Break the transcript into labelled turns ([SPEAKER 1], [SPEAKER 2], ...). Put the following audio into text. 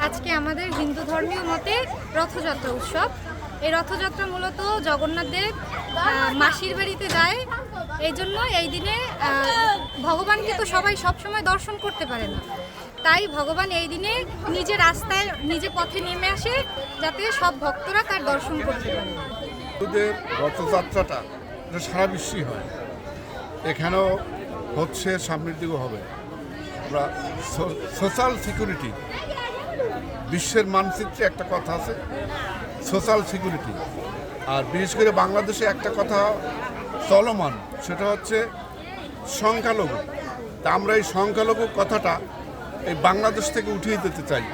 [SPEAKER 1] আজকে আমাদের হিন্দু ধর্মীয় মতে রথযাত্রা উৎসব। এই রথযাত্রা মূলত জগন্নাথ দেব মাসির বাড়িতে যায়। এই জন্য এই দিনে ভগবানকে তো সবাই সবসময় দর্শন করতে পারে না, তাই ভগবান এই দিনে নিজে রাস্তায় নিজে পথে নেমে আসে যাতে সব ভক্তরা তার দর্শন করতে পারে।
[SPEAKER 2] হিন্দুদের রথযাত্রাটা সারা বিশ্বেই হয়, এখানেও হচ্ছে, সামনের দিকেও হবে। আমরা সোশ্যাল সিকিউরিটি, বিশ্বের মানচিত্রে একটা কথা আছে সোশ্যাল সিকিউরিটি, আর বিশেষ করে বাংলাদেশে একটা কথা চলমান, সেটা হচ্ছে সংখ্যালঘু। তা আমরা এই সংখ্যালঘু কথাটা এই বাংলাদেশ থেকে উঠিয়ে দিতে চাই।